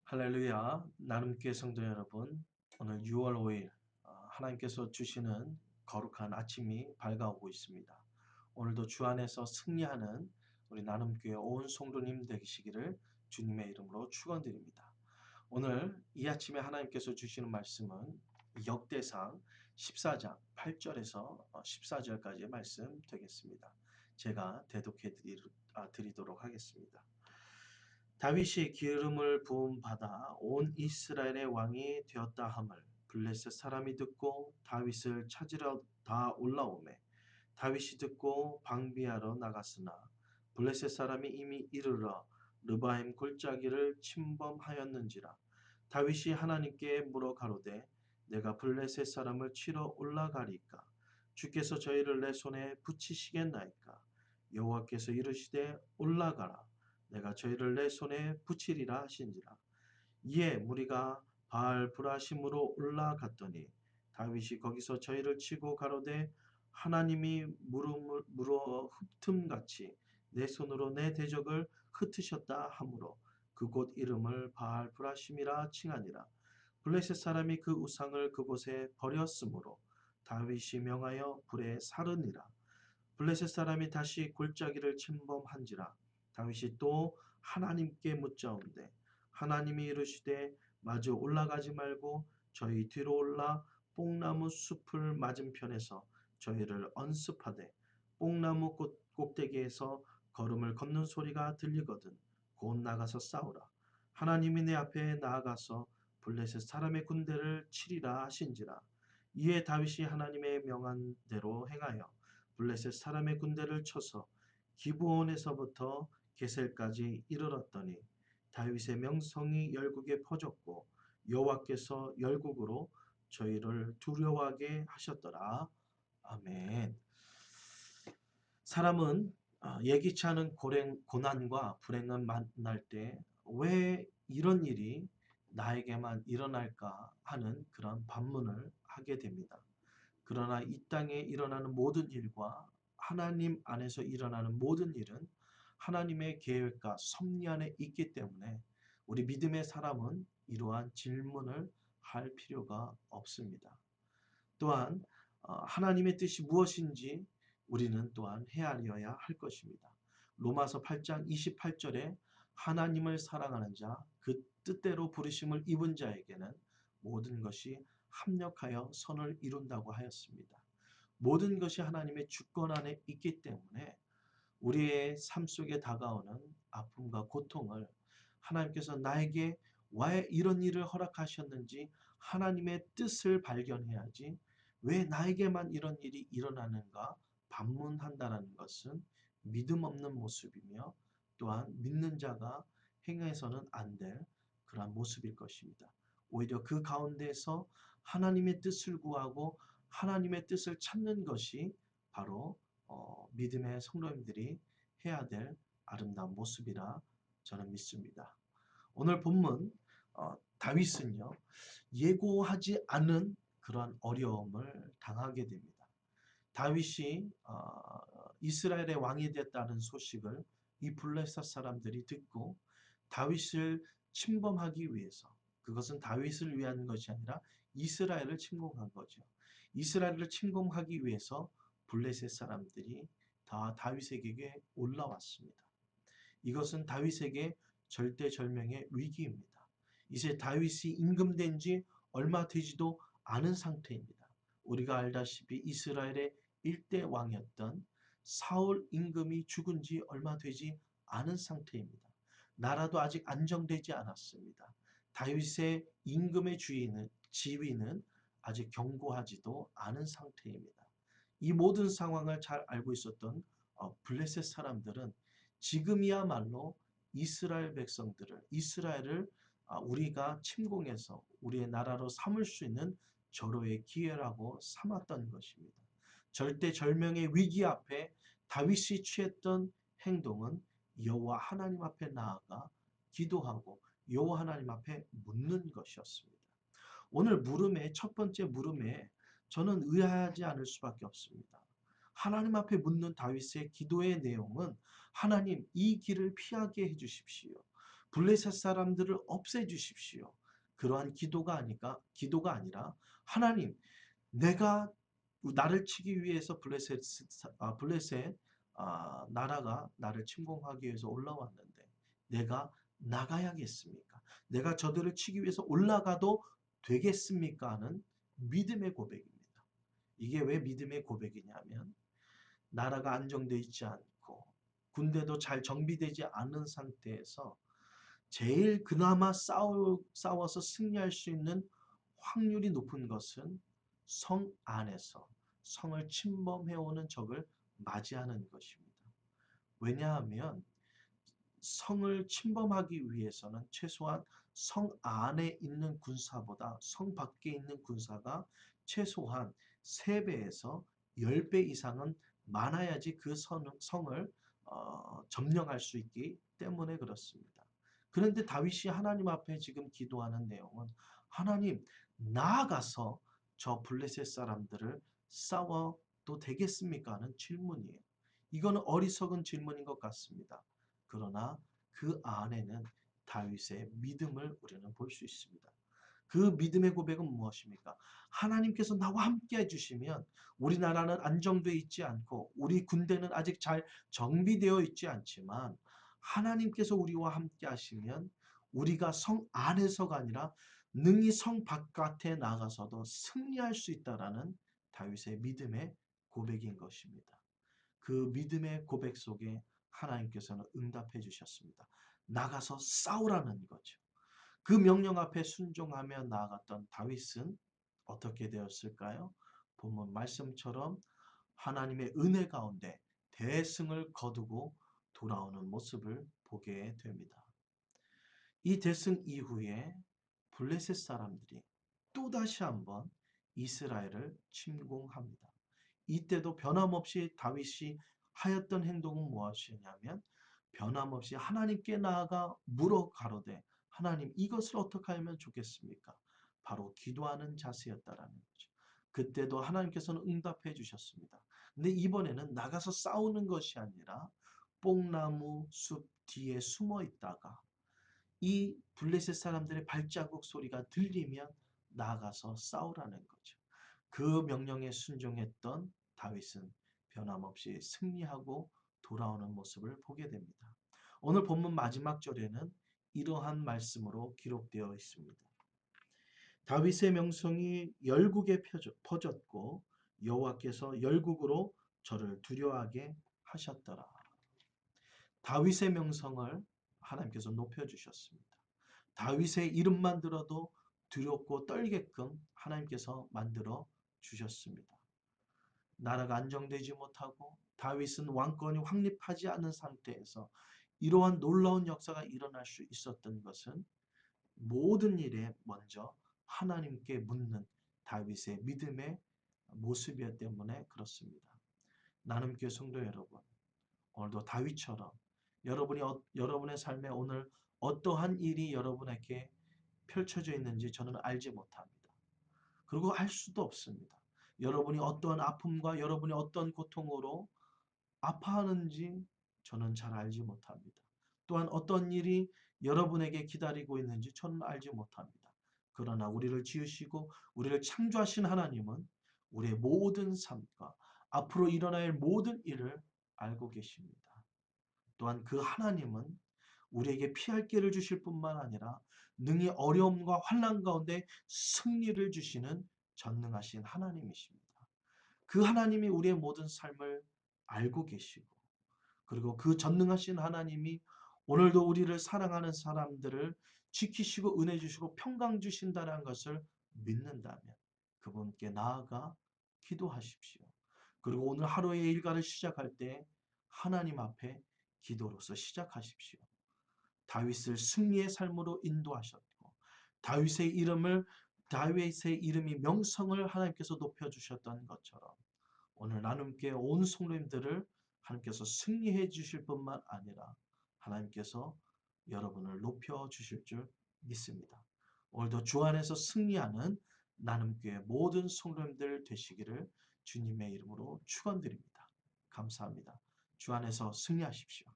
할렐루야, 나눔교회 성도 여러분, 오늘 6월 5일 하나님께서 주시는 거룩한 아침이 밝아오고 있습니다. 오늘도 주 안에서 승리하는 우리 나눔교회 온 성도님 되시기를 주님의 이름으로 축원드립니다. 오늘 이 아침에 하나님께서 주시는 말씀은 역대상 14장 8절에서 14절까지의 말씀 되겠습니다. 제가 대독해 드리도록 하겠습니다. 다윗이 기름을 부음 받아 온 이스라엘의 왕이 되었다 함을 블레셋 사람이 듣고 다윗을 찾으러 다 올라오매 다윗이 듣고 방비하러 나갔으나 블레셋 사람이 이미 이르러 르바임 골짜기를 침범하였는지라. 다윗이 하나님께 물어 가로되 내가 블레셋 사람을 치러 올라가리까 주께서 저희를 내 손에 붙이시겠나이까. 여호와께서 이르시되 올라가라 내가 저희를 내 손에 붙이리라 하신지라. 이에 무리가 바알 브라심으로 올라갔더니 다윗이 거기서 저희를 치고 가로되 하나님이 물어 흩음같이 내 손으로 내 대적을 흩으셨다 하므로 그곳 이름을 바알 브라심이라 칭하니라. 블레셋 사람이 그 우상을 그곳에 버렸으므로 다윗이 명하여 불에 사르니라. 블레셋 사람이 다시 골짜기를 침범한지라. 다윗이 또 하나님께 묻자온대 하나님이 이르시되 마주 올라가지 말고 저희 뒤로 올라 뽕나무 숲을 맞은편에서 저희를 언습하되 뽕나무 꼭대기에서 걸음을 걷는 소리가 들리거든 곧 나가서 싸우라. 하나님이 내 앞에 나아가서 블레셋 사람의 군대를 치리라 하신지라. 이에 다윗이 하나님의 명한 대로 행하여 블레셋 사람의 군대를 쳐서 기브온에서부터 게셀까지 이르렀더니 다윗의 명성이 열국에 퍼졌고 여호와께서 열국으로 저희를 두려워하게 하셨더라. 아멘. 사람은 예기치 않은 고난과 불행을 만날 때 왜 이런 일이 나에게만 일어날까 하는 그런 반문을 하게 됩니다. 그러나 이 땅에 일어나는 모든 일과 하나님 안에서 일어나는 모든 일은 하나님의 계획과 섭리 안에 있기 때문에 우리 믿음의 사람은 이러한 질문을 할 필요가 없습니다. 또한 하나님의 뜻이 무엇인지 우리는 또한 헤아려야 할 것입니다. 로마서 8장 28절에 하나님을 사랑하는 자, 그 뜻대로 부르심을 입은 자에게는 모든 것이 합력하여 선을 이룬다고 하였습니다. 모든 것이 하나님의 주권 안에 있기 때문에 우리의 삶 속에 다가오는 아픔과 고통을 하나님께서 나에게 왜 이런 일을 허락하셨는지 하나님의 뜻을 발견해야지 왜 나에게만 이런 일이 일어나는가 반문한다는 것은 믿음 없는 모습이며 또한 믿는 자가 행해서는 안 될 그러한 모습일 것입니다. 오히려 그 가운데서 하나님의 뜻을 구하고 하나님의 뜻을 찾는 것이 바로 믿음의 성도님들이 해야 될 아름다운 모습이라 저는 믿습니다. 오늘 본문 다윗은요 예고하지 않은 그러한 어려움을 당하게 됩니다. 다윗이 이스라엘의 왕이 됐다는 소식을 이 블레셋 사람들이 듣고 다윗을 침범하기 위해서 그것은 다윗을 위한 것이 아니라 이스라엘을 침공한 거죠. 이스라엘을 침공하기 위해서 블레셋 사람들이 다 다윗에게 올라왔습니다. 이것은 다윗에게 절대절명의 위기입니다. 이제 다윗이 임금된 지 얼마 되지도 않은 상태입니다. 우리가 알다시피 이스라엘의 일대 왕이었던 사울 임금이 죽은 지 얼마 되지 않은 상태입니다. 나라도 아직 안정되지 않았습니다. 다윗의 임금의 지위는 아직 견고하지도 않은 상태입니다. 이 모든 상황을 잘 알고 있었던 블레셋 사람들은 지금이야말로 이스라엘 백성들을 이스라엘을 우리가 침공해서 우리의 나라로 삼을 수 있는 절호의 기회라고 삼았던 것입니다. 절대절명의 위기 앞에 다윗이 취했던 행동은 여호와 하나님 앞에 나아가 기도하고 여호와 하나님 앞에 묻는 것이었습니다. 오늘 물음의 첫 번째 물음에 저는 의아하지 않을 수밖에 없습니다. 하나님 앞에 묻는 다윗의 기도의 내용은 하나님 이 길을 피하게 해주십시오. 블레셋 사람들을 없애주십시오. 그러한 기도가 아니라 하나님, 내가 나를 치기 위해서 블레셋 나라가 나를 침공하기 위해서 올라왔는데 내가 나가야겠습니까? 내가 저들을 치기 위해서 올라가도 되겠습니까? 하는 믿음의 고백입니다. 이게 왜 믿음의 고백이냐면 나라가 안정되어 있지 않고 군대도 잘 정비되지 않은 상태에서 제일 그나마 싸워서 승리할 수 있는 확률이 높은 것은 성 안에서 성을 침범해오는 적을 맞이하는 것입니다. 왜냐하면 성을 침범하기 위해서는 최소한 성 안에 있는 군사보다 성 밖에 있는 군사가 최소한 3배에서 10배 이상은 많아야지 그 성을 점령할 수 있기 때문에 그렇습니다. 그런데 다윗이 하나님 앞에 지금 기도하는 내용은 하나님 나아가서 저 블레셋 사람들을 싸워도 되겠습니까? 하는 질문이에요. 이거는 어리석은 질문인 것 같습니다. 그러나 그 안에는 다윗의 믿음을 우리는 볼 수 있습니다. 그 믿음의 고백은 무엇입니까? 하나님께서 나와 함께 해주시면 우리나라는 안정되어 있지 않고 우리 군대는 아직 잘 정비되어 있지 않지만 하나님께서 우리와 함께 하시면 우리가 성 안에서가 아니라 능히 성 바깥에 나가서도 승리할 수 있다라는 다윗의 믿음의 고백인 것입니다. 그 믿음의 고백 속에 하나님께서는 응답해 주셨습니다. 나가서 싸우라는 거죠. 그 명령 앞에 순종하며 나아갔던 다윗은 어떻게 되었을까요? 본문 말씀처럼 하나님의 은혜 가운데 대승을 거두고 돌아오는 모습을 보게 됩니다. 이 대승 이후에 블레셋 사람들이 또다시 한번 이스라엘을 침공합니다. 이때도 변함없이 다윗이 하였던 행동은 무엇이냐면 변함없이 하나님께 나아가 물어 가로되 하나님 이것을 어떻게 하면 좋겠습니까? 바로 기도하는 자세였다라는 거죠. 그때도 하나님께서는 응답해 주셨습니다. 근데 이번에는 나가서 싸우는 것이 아니라 뽕나무 숲 뒤에 숨어 있다가 이 블레셋 사람들의 발자국 소리가 들리면 나가서 싸우라는 거죠. 그 명령에 순종했던 다윗은 변함없이 승리하고 돌아오는 모습을 보게 됩니다. 오늘 본문 마지막 절에는 이러한 말씀으로 기록되어 있습니다. 다윗의 명성이 열국에 퍼졌고 여호와께서 열국으로 저를 두려워하게 하셨더라. 다윗의 명성을 하나님께서 높여주셨습니다. 다윗의 이름만 들어도 두렵고 떨게끔 하나님께서 만들어 주셨습니다. 나라가 안정되지 못하고 다윗은 왕권이 확립하지 않은 상태에서 이러한 놀라운 역사가 일어날 수 있었던 것은 모든 일에 먼저 하나님께 묻는 다윗의 믿음의 모습이었기 때문에 그렇습니다. 나눔교회 성도 여러분, 오늘도 다윗처럼 여러분의 삶에 오늘 어떠한 일이 여러분에게 펼쳐져 있는지 저는 알지 못합니다. 그리고 알 수도 없습니다. 여러분이 어떠한 아픔과 여러분이 어떤 고통으로 아파하는지 저는 잘 알지 못합니다. 또한 어떤 일이 여러분에게 기다리고 있는지 저는 알지 못합니다. 그러나 우리를 지으시고 우리를 창조하신 하나님은 우리의 모든 삶과 앞으로 일어날 모든 일을 알고 계십니다. 또한 그 하나님은 우리에게 피할 길을 주실 뿐만 아니라 능히 어려움과 환난 가운데 승리를 주시는 전능하신 하나님이십니다. 그 하나님이 우리의 모든 삶을 알고 계시고 그리고 그 전능하신 하나님이 오늘도 우리를 사랑하는 사람들을 지키시고 은혜 주시고 평강 주신다는 것을 믿는다면 그분께 나아가 기도하십시오. 그리고 오늘 하루의 일과를 시작할 때 하나님 앞에 기도로서 시작하십시오. 다윗을 승리의 삶으로 인도하셨고 다윗의 이름이 명성을 하나님께서 높여 주셨던 것처럼 오늘 나눔께 온 성도님들을 하나님께서 승리해 주실 뿐만 아니라 하나님께서 여러분을 높여 주실 줄 믿습니다. 오늘도 주 안에서 승리하는 나눔교회 모든 성도님들 되시기를 주님의 이름으로 축원드립니다. 감사합니다. 주 안에서 승리하십시오.